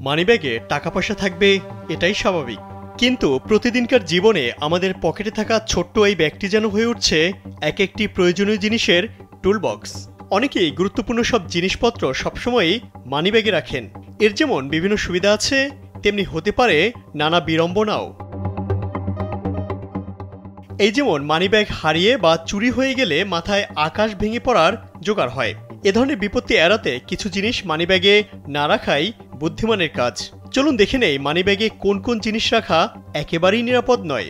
মানিব্যাগে টাকা পয়সা থাকবে এটাই স্বাভাবিক, কিন্তু প্রতিদিনকার জীবনে আমাদের পকেটে থাকা ছোট্ট এই ব্যাগটি যেন হয়ে উঠছে এক একটি প্রয়োজনীয় জিনিসের টুলবক্স। অনেকেই গুরুত্বপূর্ণ সব জিনিসপত্র সবসময়ই মানিব্যাগে রাখেন। এর যেমন বিভিন্ন সুবিধা আছে, তেমনি হতে পারে নানা বিড়ম্বনাও। এই যেমন মানিব্যাগ হারিয়ে বা চুরি হয়ে গেলে মাথায় আকাশ ভেঙে পড়ার জোগাড় হয়। এ ধরনের বিপত্তি এড়াতে কিছু জিনিস মানিব্যাগে না রাখাই বুদ্ধিমানের কাজ। চলুন দেখে নেই মানিব্যাগে কোন কোন জিনিস রাখা একেবারেই নিরাপদ নয়।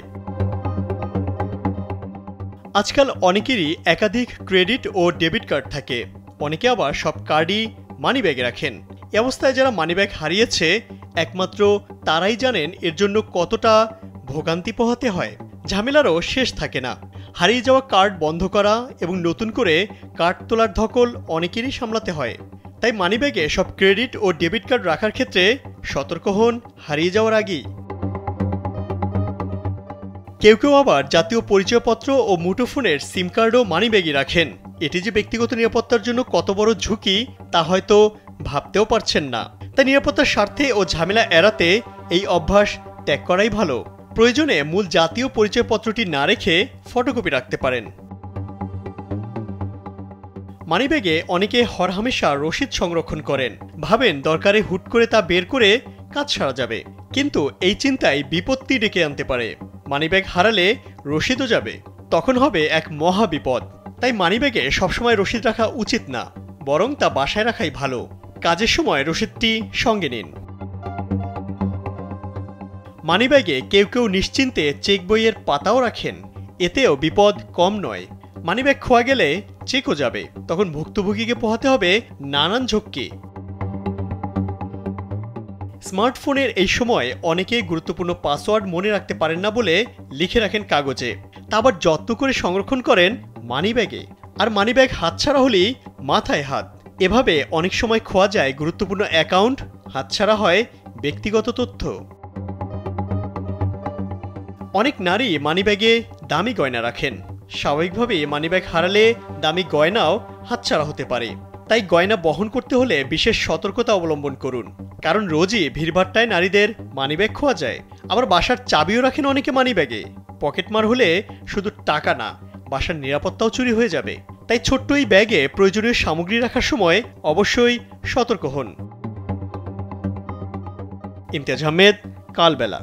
আজকাল অনেকেরই একাধিক ক্রেডিট ও ডেবিট কার্ড থাকে, অনেকে আবার সব কার্ডই মানিব্যাগে রাখেন। এ অবস্থায় যারা মানিব্যাগ হারিয়েছে একমাত্র তারাই জানেন এর জন্য কতটা ভোগান্তি পোহাতে হয়। ঝামেলারও শেষ থাকে না। হারিয়ে যাওয়া কার্ড বন্ধ করা এবং নতুন করে কার্ড তোলার ধকল অনেকেরই সামলাতে হয়। তাই মানিব্যাগে সব ক্রেডিট ও ডেবিট কার্ড রাখার ক্ষেত্রে সতর্ক হন হারিয়ে যাওয়ার আগেই। কেউ কেউ আবার জাতীয় পরিচয়পত্র ও মুঠোফোনের সিম কার্ডও মানিব্যাগে রাখেন। এটি যে ব্যক্তিগত নিরাপত্তার জন্য কত বড় ঝুঁকি তা হয়তো ভাবতেও পারছেন না। তাই নিরাপত্তার স্বার্থে ও ঝামেলা এড়াতে এই অভ্যাস ত্যাগ করাই ভালো। প্রয়োজনে মূল জাতীয় পরিচয়পত্রটি না রেখে ফটোকপি রাখতে পারেন। মানিব্যাগে অনেকে হরহামেশা রসিদ সংরক্ষণ করেন, ভাবেন দরকারে হুট করে তা বের করে কাজ সারা যাবে, কিন্তু এই চিন্তায় বিপত্তি ডেকে আনতে পারে। মানিব্যাগ হারালে রসিদও যাবে, তখন হবে এক মহা বিপদ। তাই মানিব্যাগে সবসময় রসিদ রাখা উচিত না, বরং তা বাসায় রাখাই ভালো। কাজের সময় রসিদটি সঙ্গে নিন। মানিব্যাগে কেউ কেউ নিশ্চিন্তে চেক বইয়ের পাতাও রাখেন, এতেও বিপদ কম নয়। মানিব্যাগ খোয়া গেলে চেকও যাবে, তখন ভুক্তভোগীকে পোহাতে হবে নানান ঝক্কি। স্মার্টফোনের এই সময় অনেকে গুরুত্বপূর্ণ পাসওয়ার্ড মনে রাখতে পারেন না বলে লিখে রাখেন কাগজে, তা আবার যত্ন করে সংরক্ষণ করেন মানিব্যাগে। আর মানিব্যাগ হাতছাড়া হলেই মাথায় হাত। এভাবে অনেক সময় খোয়া যায় গুরুত্বপূর্ণ অ্যাকাউন্ট, হাতছাড়া হয় ব্যক্তিগত তথ্য। অনেক নারী মানিব্যাগে দামি গয়না রাখেন। স্বাভাবিকভাবেই মানিব্যাগ হারালে দামি গয়নাও হাতছাড়া হতে পারে। তাই গয়না বহন করতে হলে বিশেষ সতর্কতা অবলম্বন করুন, কারণ রোজই ভিড়ভাট্টায় নারীদের মানিব্যাগ খোয়া যায়। আবার বাসার চাবিও রাখেন অনেকে মানিব্যাগে। পকেটমার হলে শুধু টাকা না, বাসার নিরাপত্তাও চুরি হয়ে যাবে। তাই ছোট্ট এই ব্যাগে প্রয়োজনীয় সামগ্রী রাখার সময় অবশ্যই সতর্ক হন। ইমতিয়াজ আহমেদ, কালবেলা।